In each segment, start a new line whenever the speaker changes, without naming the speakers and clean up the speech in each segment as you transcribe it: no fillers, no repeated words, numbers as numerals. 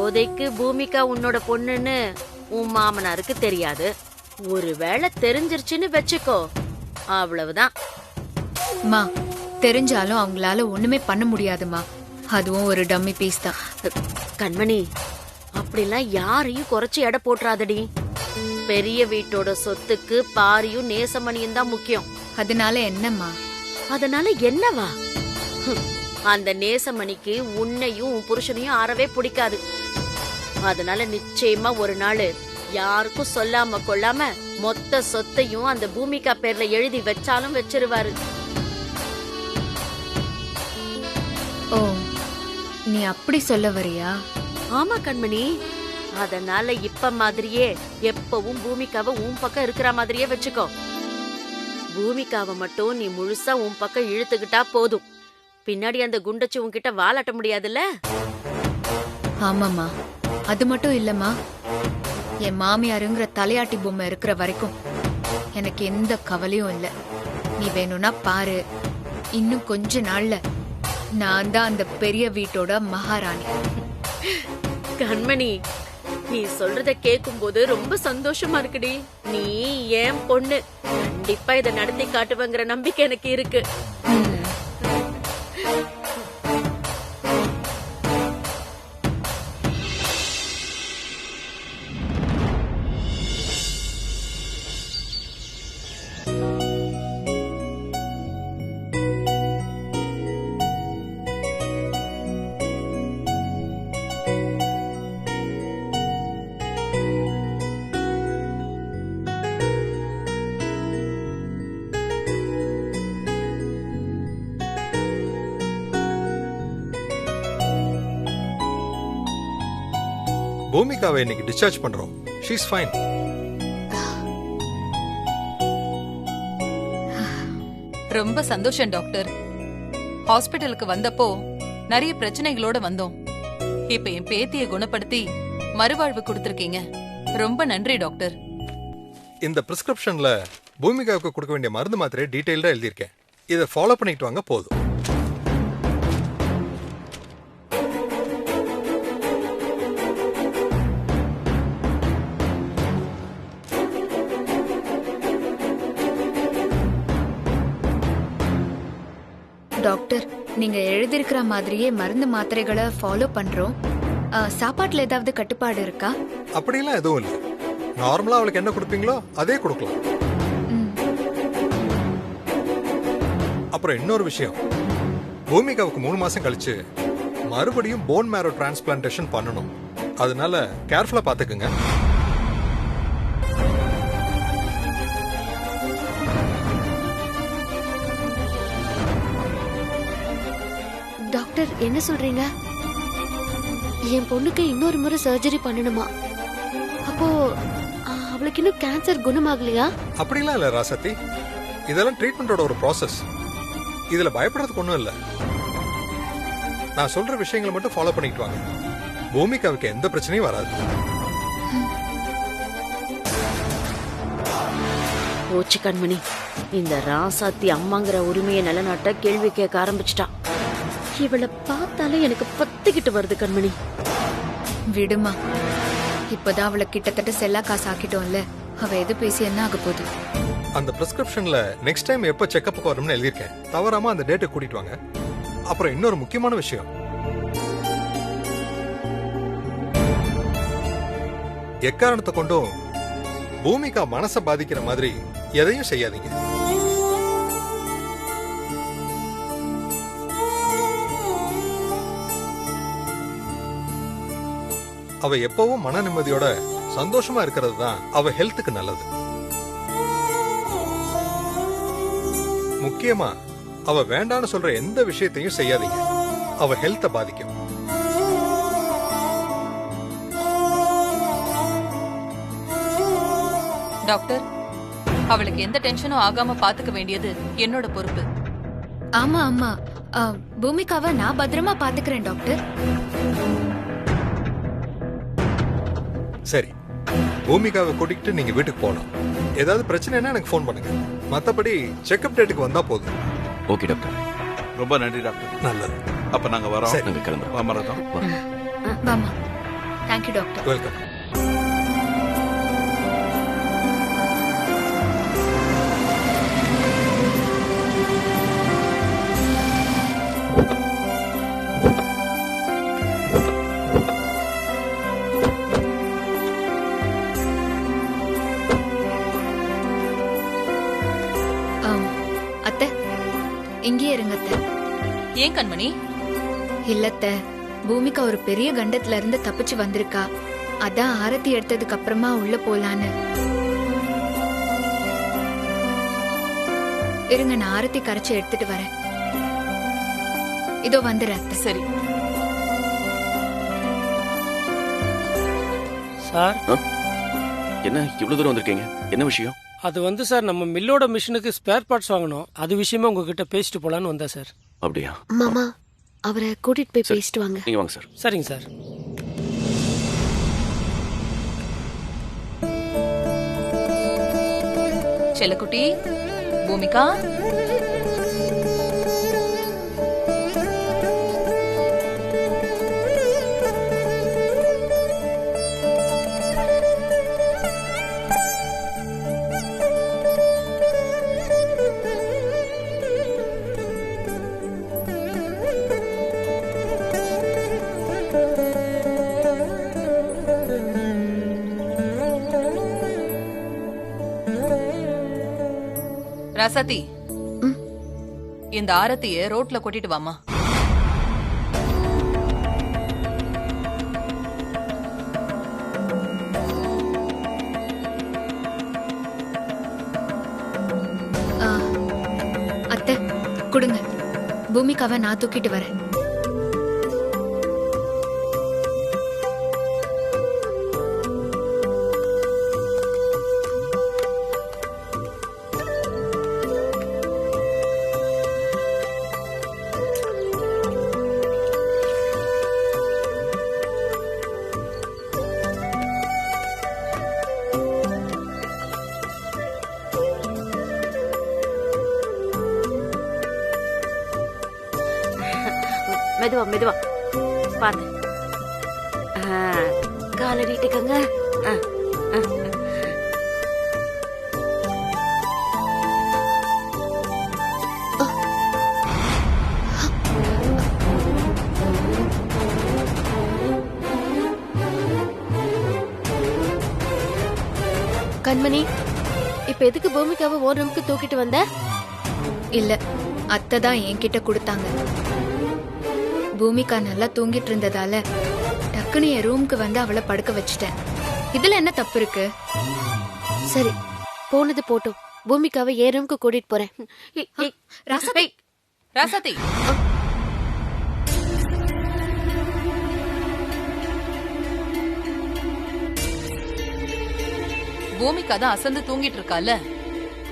இப்போதைக்கு பூமிகா உன்னோட பொண்ணுன்னு உன் மாமனாருக்கு தெரியாது. ஒருவேளை தெரிஞ்சிருச்சுன்னு வச்சுக்கோ, அவ்வளவுதான்.
மா, தெரிஞ்சாலும் அவங்களால ஒண்ணுமே பண்ண முடியாதுமா. அதுவும் ஒரு டம்மி பீஸ் தான்.
கண்மணி, அப்படிலாம் யாரையும் குறைச்சு எடை போட்டுறாதடி. பெரிய வீட்டோட சொத்துக்கு பாரியும் நேசமணியும் தான் முக்கியம்.
அதனால என்னம்மா?
அதனால என்னவா? அந்த நேசமணிக்கு உன்னையும் உன் புருஷனையும் ஆறவே பிடிக்காது. அதனால நிச்சயமா ஒரு நாள் யாருக்கும் சொல்லாம கொள்ளாம மொத்த சொத்தையும் அந்த பூமிகா பேர்ல எழுதி வச்சாலும் வச்சிருவாரு.
ஓ, நீ அப்படி சொல்ல வரியா?
ஆமா கண்மணி. அதனால இப்ப மாதிரியே எப்பவும் பூமிகாவை உன் பக்கம் இருக்கிற மாதிரியே வச்சுக்கோ. பூமிகாவை மட்டும் நீ முழுசா உன் பக்கம் இழுத்துக்கிட்டா போதும். பின்னாடி அந்த குண்டச்சி உன்கிட்ட வாலாட்ட முடியாதுல்ல?
ஆமாமா, அது மட்டும் இல்லம்மா, என் மாமியாருங்கிற தலையாட்டி பொம்மை இருக்கிற வரைக்கும் எனக்கு எந்த கவலையும் இல்ல. நீ வேணும்னா பாரு, இன்னும் கொஞ்ச நாள்ல நான் தான் அந்த பெரிய வீட்டோட மகாராணி.
கண்மணி, நீ சொல்றத கேக்கும் போது ரொம்ப சந்தோஷமா இருக்குடி. நீ ஏன் பொண்ணு, கண்டிப்பா இத நடத்தி காட்டுவங்கிற நம்பிக்கை எனக்கு இருக்கு.
பூமிகாவை இன்னைக்கு டிஸ்சார்ஜ் பண்றோம். She is fine.
ரொம்ப சந்தோஷம் டாக்டர். ஹாஸ்பிடலுக்கு வந்தப்போ நிறைய பிரச்சனைகளோட வந்தோம். இப்ப என் பேத்தியை குணப்படுத்தி மறுவாழ்வு கொடுத்திருக்கீங்க. ரொம்ப நன்றி டாக்டர்.
இந்த பிரிஸ்கிரிப்ஷன்ல பூமிகாவுக்கு கொடுக்க வேண்டிய மருந்து மாத்திரை டீடைல்டா எழுதியிருக்கேன். இதை ஃபாலோ பண்ணிட்டு வாங்க போதும்.
டாக்டர், நீங்க எழுதியிருக்கிற மாதிரியே மருந்து மாத்திரைகளை ஃபாலோ பண்றோம். சாப்பாட்டுல ஏதாவது கட்டுப்பாடு இருக்கா?
அப்படிலாம் எதுவும் இல்லை. நார்மலா அவளுக்கு என்ன கொடுப்பீங்களோ அதே கொடுக்கலாம். அப்புறம் இன்னொரு விஷயம், பூமிகாவுக்கு 3 மாசம் கழிச்சு மறுபடியும் போன் மேரோ டிரான்ஸ்பிளான்டேஷன் பண்ணணும். அதனால கேர்ஃபுல்லா பாத்துக்குங்க.
டாக்டர், என்ன சொல்றீங்க? என் பொண்ணுக்கு இன்னொரு முறை சர்ஜரி பண்ணணுமா? அப்போ அவளுக்கு இன்னும் கேன்சர் குணமாகலையா?
அப்படிலாம் இல்ல ராசத்தி, இதெல்லாம் ட்ரீட்மெண்டோட ஒரு ப்ராசஸ். இதுல பயப்படுறதுக்கு ஒண்ணும் இல்ல. நான் சொல்ற விஷயங்களை மட்டும் ஃபாலோ பண்ணிட்டு வாங்க. பூமிகாவுக்கு எந்த பிரச்சனையும் வராது.
போச்சு கண்மணி, இந்த ராசாத்தி அம்மாங்கிற உரிமையை நிலநாட்ட கேள்வி கேட்க ஆரம்பிச்சிட்டான். இவளை பார்த்தாலே எனக்கு பத்திக்கிட்டு வருது கண்மணி.
விடுமா, இப்பதான் அவளை கிட்டத்தட்ட செல்லா காசு ஆக்கிட்டோம்ல. அவ எது பேசி என்ன ஆக போகுது?
அந்த பிரிஸ்கிரிப்ஷன்ல நெக்ஸ்ட் டைம் எப்ப செக்கப்புக்கு வரும்னு எழுதியிருக்கேன். தவறாம அந்த டேட்டை கூட்டிட்டு வாங்க. அப்புறம் இன்னொரு முக்கியமான விஷயம், எக்காரணத்தை கொண்டும் பூமிகா மனசை பாதிக்கிற மாதிரி எதையும் செய்யாதீங்க. அவ எப்பவும் மன நிம்மதியோட சந்தோஷமா இருக்கிறது தான் அவ ஹெல்த்துக்கு நல்லது. முக்கியமா அவ வேண்டான்னு சொல்ற எந்த விஷயத்தையும் செய்யாதீங்க. அவ ஹெல்த்த பாதிக்கும்.
டாக்டர், அவளுக்கு எந்த டென்ஷனும் ஆகாம பாத்துக்க வேண்டியது என்னோட பொறுப்பு.
ஆமா ஆமா, பூமிகாவை நான் பத்திரமா பாத்துக்கிறேன் டாக்டர்.
சரி, பூமிகாவை கூட்டிகிட்டு நீங்க வீட்டுக்கு போகலாம். ஏதாவது பிரச்சனைனா எனக்கு ஃபோன் பண்ணுங்க. மத்தபடி செக்அப் டேட்டுக்கு வந்தா போதும்.
Okay doctor.
ரொம்ப நன்றி டாக்டர்.
நல்லது.
அப்ப நாங்க வரோம்.
சரி.
நாங்க கிளம்புறோம்.
வாமரதம்.
வாமா. Thank you doctor.
வெல்கம்.
அத்தை இங்கே இருங்க அத்தை.
ஏன் கண்மணி?
இல்லத்த, பூமிகா ஒரு பெரிய கண்டத்துல இருந்து தப்பிச்சு வந்திருக்கா. அதான் ஆரத்தி எடுத்ததுக்கு அப்புறமா உள்ள போலான்னு. இருங்க, நான் ஆரத்தி கரைச்சு எடுத்துட்டு வரேன். இதோ வந்துடுறேன் அத்தை.
சரி.
சார்,
என்ன இவ்வளவு தூரம் வந்திருக்கீங்க? என்ன விஷயம்?
அது சார், நம்ம மில்லோட மிஷினுக்கு ஸ்பேர் பார்ட்ஸ் வாங்கணும். அது விஷயமா உங்ககிட்ட பேசிட்டு போலான்னு வந்தா சார்.
அப்படியா?
மாமா, அவரை கூட்டிட்டு போய் பேசிட்டு வாங்க.
நீங்க வாங்க சார்.
சரிங்க சார்.
செல்லக்குட்டி, பூமிகா, ராசாத்தி, இந்த ஆரத்திய ரோட்ல கொட்டிட்டு வாமா.
அத்தை கொடுங்க, பூமிகாவை நான் தூக்கிட்டு வரேன்.
மெதுவா மெதுவா பாத்து. காலை நீட்டுக்கங்க.
கண்மணி, இப்ப எதுக்கு பூமிகாவை ஒரு ரூமுக்கு தூக்கிட்டு வந்த?
இல்ல, அத்தை தான் என்கிட்ட கொடுத்தாங்க. பூமிகா நல்லா தூங்கிட்டு இருந்ததால டக்குனு என் ரூமுக்கு வந்து அவளை படுக்க வச்சுட்டேன். இதுல என்ன தப்பு இருக்கு?
சரி, போனது போட்டும். பூமிகாவை என் ரூமுக்கு கூட்டிட்டு போறேன்.
ராசாத்தி, ராசாத்தி, பூமிகா தான் அசந்து தூங்கிட்டு இருக்கால,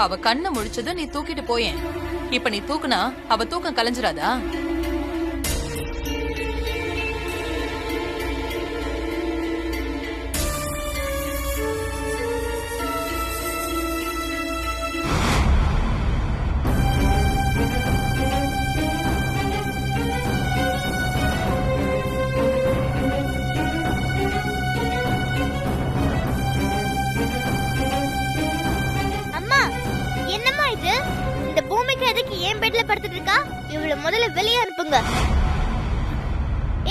அவ கண்ணை முழிச்சது நீ தூக்கிட்டு போயேன். இப்ப நீ தூக்குனா அவ தூக்கம் கலைஞ்சிராதா?
ஏன் பெட்ல படுத்துட்டு இருக்கா? இவள முதல்ல வெளிய அனுப்புங்க.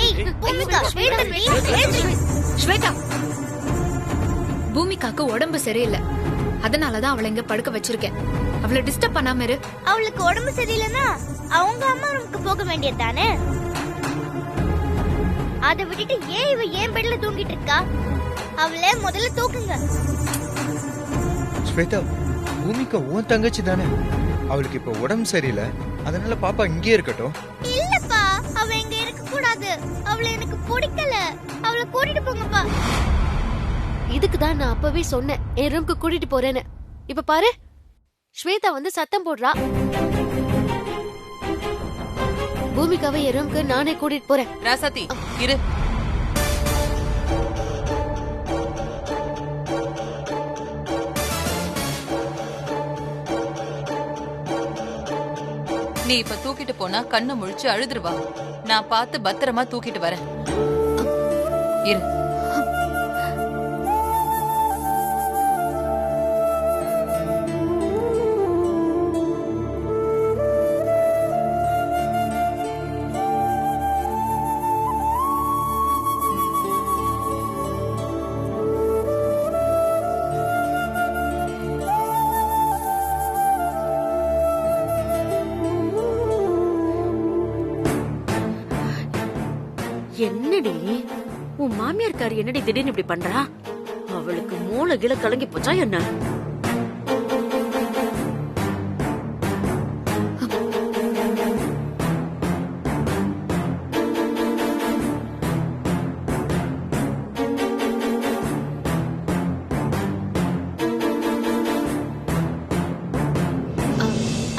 ஏய் பூமிகா,
ஸ்வேதா, பூமிகாக்கு உடம்பு சரியில்லை, அதனாலதான் அவளை இங்க படுக்க வச்சிருக்கேன். அவளை டிஸ்டர்ப் பண்ணாம இரு.
அவளுக்கு உடம்பு சரியில்லைன்னா அவங்க அம்மா ரூமுக்கு போக வேண்டியதானே? அதை விட்டுட்டு ஏன் இவ ஏன் பெட்ல தூங்கிட்டு இருக்கா? அவளை முதல்ல தூக்குங்க.
ஸ்வேதா, பூமிகா உன் தங்கச்சி தானே? அவளுக்கு இப்ப உடம்பு சரியில்லை, அதனால பாப்பா இங்கே இருக்கட்டும்.
இல்லப்பா, அவ இங்க இருக்க கூடாது. அவளை எனக்கு பிடிக்கல. அவளை கூட்டிட்டு போங்கப்பா.
இதுக்கு தான் நான் அப்பவே சொன்னேன் என் ரூமுக்கு கூட்டிட்டு போறேன்னு. இப்ப பாரு, ஸ்வேதா வந்து சத்தம் போடுறா. பூமிகாவை என் ரூமுக்கு நானே கூட்டிட்டு போறேன்.
ராசாத்தி இரு. நீ இப்ப தூக்கிட்டு போனா கண்ணு முழிச்சு அழுதுருவா. நான் பார்த்து பத்திரமா தூக்கிட்டு வரேன். இரு.
என்னடி உன் மாமியார்காரி என்னடி திடீர்னு இப்படி பண்றா? அவளுக்கு மூளை கீழ கலங்கி போச்சா என்ன?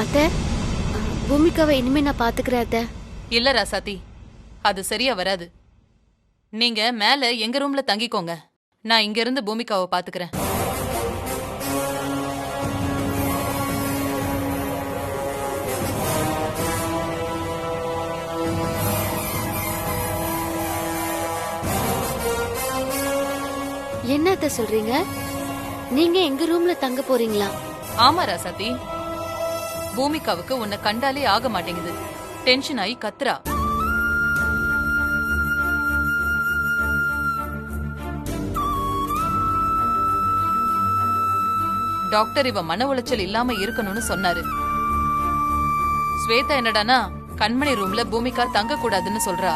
அத்தை, பூமிகாவை இனிமே நான் பாத்துக்கிறேன் அத்தை.
இல்ல ராசாத்தி, அது சரியா வராது. நீங்க மேல எங்க ரூம்ல தங்கிக்கோங்க. நான் இங்க இருந்து பூமிகாவை பாத்துக்கிறேன்.
என்ன அத்தை சொல்றீங்க? நீங்க எங்க ரூம்ல தங்க போறீங்களா?
ஆமா ராசாத்தி, பூமிகாவுக்கு உன்னை கண்டாலே ஆக மாட்டேங்குது. டென்ஷன் ஆகி கத்துறா. டாக்டர் இவ மன உளைச்சல் இல்லாம இருக்கணும்னு சொன்னாரு. ஸ்வேதா என்னடானா கண்மணி ரூம்ல பூமிகா தங்க கூடாதுன்னு சொல்றா.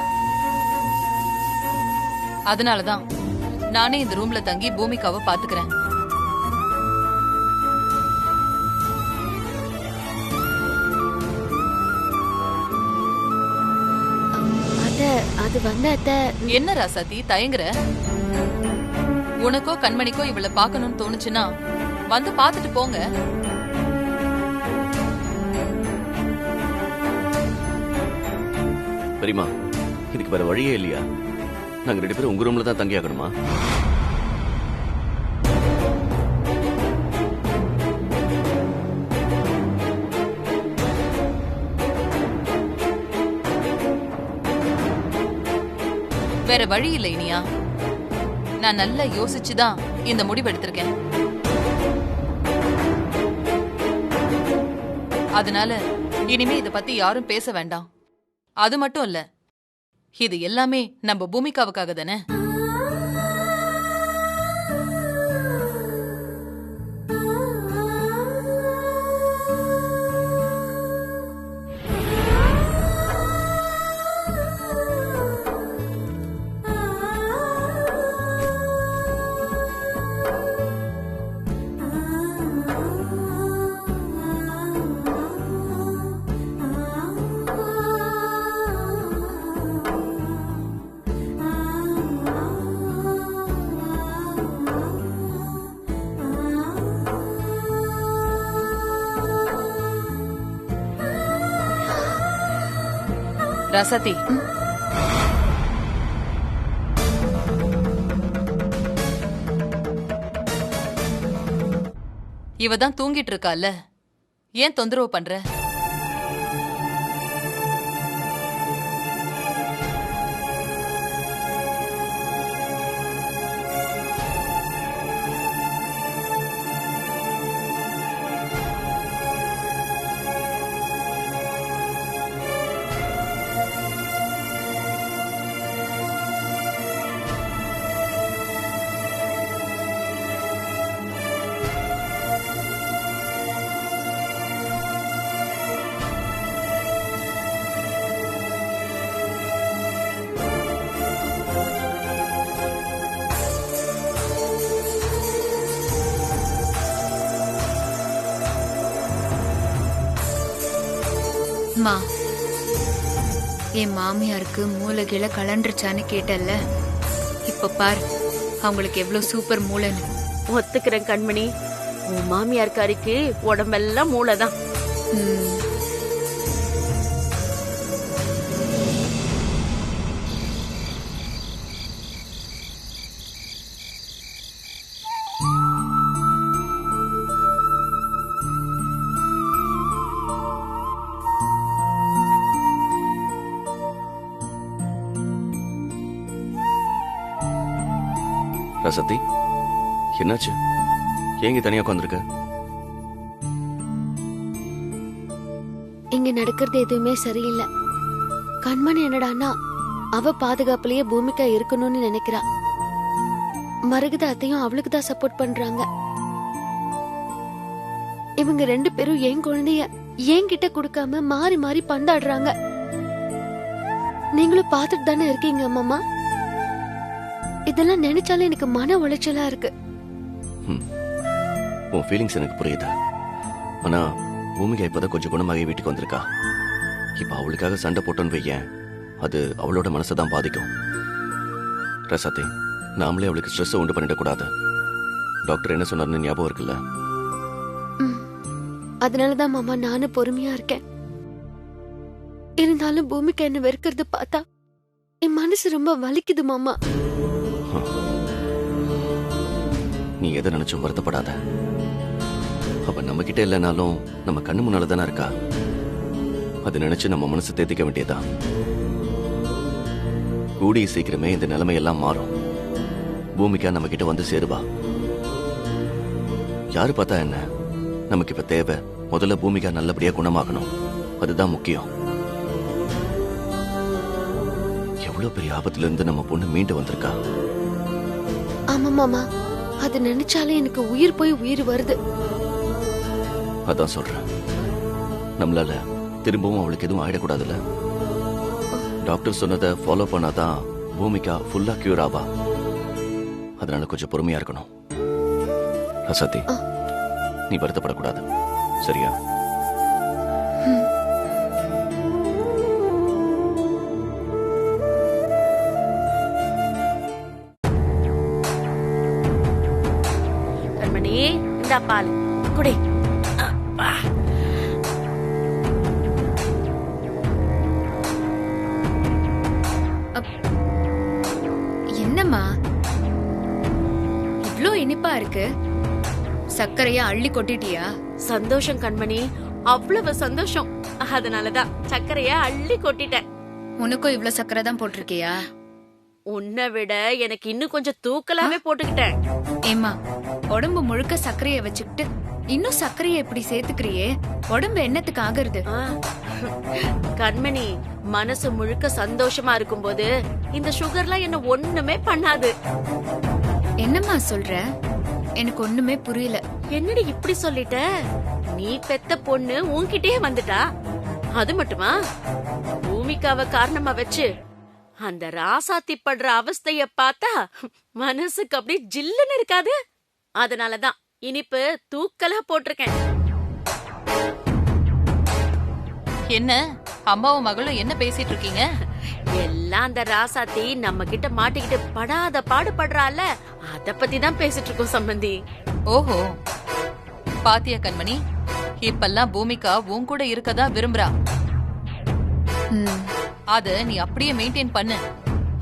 அதனாலதான் நானே இந்த ரூம்ல தங்கி பூமிகாவை பாத்துக்கிறேன்.
அது வந்து அத்தை.
என்ன ராசாத்தி தயங்குற? உனக்கோ கண்மணிக்கோ இவளை பாக்கணும்னு தோணுச்சுன்னா வந்து பாத்துட்டு போங்க.
பெரியமா, இதுக்கு வேற வழியே இல்லையா? நாங்க 2 பேரும் உங்க ரூம்ல தான் தங்கி ஆகணுமா?
வேற வழி இல்லை இனியா. நான் நல்லா யோசிச்சுதான் இந்த முடிவு எடுத்திருக்கேன். அதனால இனிமே இத பத்தி யாரும் பேச வேண்டாம். அது மட்டும் இல்ல, இது எல்லாமே நம்ம பூமிகாவுக்காக தானே. ராசாத்தி, இவதான் தூங்கிட்டு இருக்கால, ஏன் தொந்தரவு பண்ற?
மா, என் மாமியாருக்கு மூளைகிழ கலண்டுருச்சான்னு கேட்டல்ல, இப்ப பாரு அவங்களுக்கு எவ்வளவு சூப்பர் மூளைன்னு.
ஒத்துக்கிறேன் கண்மணி, உன் மாமியார்காரிக்கு உடம்பெல்லாம் மூளைதான்.
ரசத்தி, என்னாச்சு? ஏங்க தனியா உட்காந்துருக்க?
இங்க நடக்கிறது எதுவுமே சரியில்லை. கண்மணி என்னடான்னா அவ பாதுகாப்புலயே பூமிகா இருக்கணும்னு நினைக்கிறா. மருகத அத்தையும் அவளுக்கு தான் சப்போர்ட் பண்றாங்க. இவங்க 2 பேரும் என் குழந்தைய என்கிட்ட கொடுக்காம மாறி மாறி பந்தாடுறாங்க. நீங்களும் பாத்துட்டு தானே இருக்கீங்க அம்மா. இதெல்லாம் நினைச்சாலே எனக்கு மன உளைச்சலா இருக்கு.
உன் ஃபீலிங்ஸ் எனக்கு புரியுது. ஆனா பூமிகா இப்பதான் கொஞ்சம் குணமாகி வீட்டுக்கு வந்திருக்கா. இப்ப அவளுக்காக சண்டை போட்டோன்னு வையேன், அது அவளோட மனசை தான் பாதிக்கும். ரசாத்தி, நாமளே அவளுக்கு ஸ்ட்ரெஸ் உண்டு பண்ணிடக்கூடாது. டாக்டர் என்ன சொன்னார்னு ஞாபகம் இருக்குல்ல?
அதனாலதான் மாமா நானும் பொறுமையா இருக்கேன். இருந்தாலும் பூமிகா என்ன வெறுக்கிறது பார்த்தா என் மனசு ரொம்ப வலிக்குது மாமா.
நீ எதை நினைச்சும் வருத்தப்படாத. அவ நம்ம கிட்ட இல்லைனாலும் நம்ம கண்ணு முன்னால தானே இருக்கா. அது நினைச்சு நம்ம மனசு தேத்திக்க வேண்டியதா. கூடிய சீக்கிரமே இந்த நிலைமையெல்லாம் மாறும். பூமிகா நம்ம கிட்ட வந்து சேருவா. யாரு பார்த்தா என்ன, நமக்கு இப்ப தேவை முதல்ல பூமிகா நல்லபடியா குணமாக்கணும். அதுதான் முக்கியம். எவ்வளவு பெரிய ஆபத்துல இருந்து நம்ம பொண்ணு மீண்டு வந்திருக்கா.
ஆமா மாமா, அது நினைச்சாலே எனக்கு உயிர் போய் உயிர் வருது.
அதான் சொல்றேன், நம்மளால திரும்பவும் அவளுக்கு எதுவும் ஆயிடக்கூடாதுல்ல. டாக்டர் சொன்னதை ஃபாலோ பண்ணாதான் பூமிகா ஃபுல்லா கியூர் ஆவா. அதனால கொஞ்சம் பொறுமையா இருக்கணும். ரசாத்தி, நீ வருத்தப்படக்கூடாது, சரியா?
கண்மணி, இந்த பால் குடி. அப்பா.
என்னம்மா இவ்ளோ இனிப்பா இருக்கு? சர்க்கரையா அள்ளி கொட்டிட்டியா?
சந்தோஷம் கண்மணி, அவ்வளவு சந்தோஷம். அதனாலதான் சர்க்கரைய அள்ளி கொட்டிட்டேன்.
உனக்கும் இவ்ளோ சர்க்கரை தான் போட்டிருக்கியா?
உன்னை விட எனக்கு இன்னும் கொஞ்சம் தூக்கலாவே போட்டுக்கிட்டேன்.
ஏமா, உடம்பு முழுக்க சர்க்கரைய வச்சுக்கிட்டு இன்னும் சர்க்கரைய எப்படி சேர்த்துக்கிறியே? உடம்பு என்னத்துக்கு ஆகுறது?
கண்மணி, மனசு முழுக்க சந்தோஷமா இருக்கும்போது இந்த சுகர்லாம் என்ன ஒண்ணுமே பண்ணாது.
என்னம்மா சொல்ற? எனக்கு ஒண்ணுமே புரியல.
என்னடி இப்படி சொல்லிட்ட? நீ பெத்த பொண்ணு உன்கிட்டயே வந்துட்டா. அது மட்டுமா, பூமிகாவை காரணமா வச்சு அந்த ராசாத்தி படுற அவஸ்தைய பார்த்தா மனசுக்கு அப்படி ஜில்லுன்னு இருக்காது. அதனாலதான் இனிப்பு தூக்கலா போட்டிருக்கேன்.
என்ன அம்மாவும் மகளும் என்ன பேசிட்டு இருக்கீங்க?
எல்லாம் அந்த ராசாத்தி நம்ம கிட்ட மாட்டிக்கிட்டு படாத பாடுபடுறால, அத பத்தி தான் பேசிட்டு இருக்கோம் சம்பந்தி.
ஓஹோ, பாத்தியா கண்மணி, இப்பெல்லாம் பூமிகா உன் கூட இருக்கதா விரும்புறா. அத நீ அப்படியே மெயின்டைன் பண்ணு.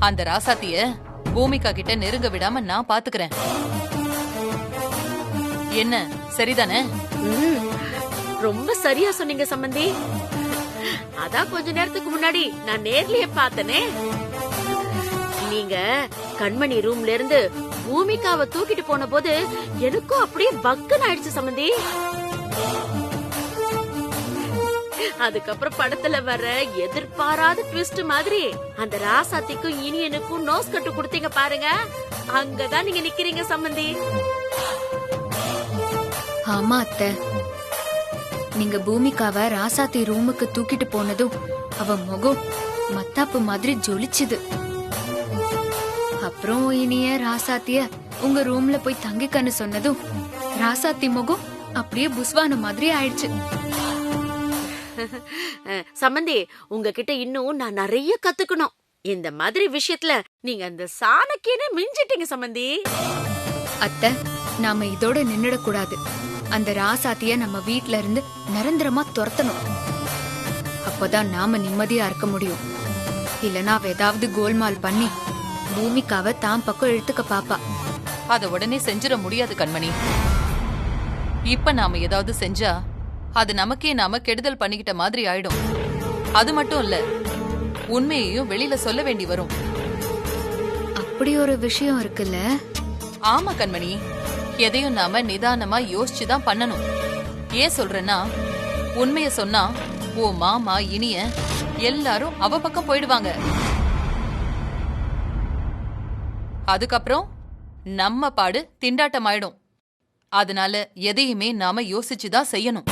அந்த ராசாத்திய பூமிகா கிட்ட நெருங்க விடாம நான் பாத்துக்கிறேன். என்ன, சரிதானே?
ரொம்ப சரியா சொன்னீங்க சம்பந்தி. அதான் கொஞ்ச நேரத்துக்கு முன்னாடி நான் நேர்லயே பார்த்தனே. நீங்க கண்மணி ரூம்ல இருந்து பூமிகாவை தூக்கிட்டு போன போது எனக்கும் அப்படியே பக்குன்னு ஆயிடுச்சு சம்பந்தி. அதுக்கப்புறம் படத்துல வர எதிர்பாராத ட்விஸ்ட் மாதிரி அந்த ராசாத்திக்கும் இனியனுக்கும் நோஸ் கட்டு கொடுத்தீங்க பாருங்க, அங்கதான் நீங்க நிக்கிறீங்க சம்பந்தி.
ஆமா அத்தை, நீங்க பூமிகாவை ராசாத்தி ரூமுக்கு தூக்கிட்டு போனதும் அவ முகம் மத்தாப்பு மாதிரி ஜொலிச்சுது. அப்புறம் இனிய ராசாத்திய உங்க ரூம்ல போய் தங்கிக்கன்னு சொன்னதும் ராசாத்தி முகம் அப்படியே புஸ்வான மாதிரி ஆயிடுச்சு.
சம்பந்தி, உங்ககிட்ட இன்னும் நான் நிறைய கத்துக்கணும். இந்த மாதிரி விஷயத்துல நீங்க அந்த சாணக்கியனே மிஞ்சிட்டீங்க சம்பந்தி.
அத்தை, நாம இதோட நின்னுடக்கூடாது. அந்த ராசாத்திய நம்ம வீட்ல இருந்து நிரந்தரமா துரத்தணும். அப்பதான் நாம நிம்மதியா இருக்க முடியும். இல்லனா அவ ஏதாவது கோல்மால் பண்ணி பூமிகாவை தான் பக்கம் இழுத்துக்க பாப்பா.
அத உடனே செஞ்சிட முடியாது கண்மணி. இப்ப நாம ஏதாவது செஞ்சா அது நமக்கே நாம கெடுதல் பண்ணிக்கிட்ட மாதிரி ஆயிடும். அது மட்டும் இல்ல, உண்மையையும் வெளியில சொல்ல வேண்டி வரும்.
அப்படி ஒரு விஷயம் இருக்குல்ல?
ஆமா கண்மணி, எதையும் நாம நிதானமா யோசிச்சுதான் பண்ணணும். ஏன் சொல்றேன்னா, உண்மைய சொன்னா ஓ மாமா இனிய எல்லாரும் அவ பக்கம் போயிடுவாங்க. அதுக்கப்புறம் நம்ம பாடு திண்டாட்டம் ஆயிடும். அதனால எதையுமே நாம யோசிச்சுதான் செய்யணும்.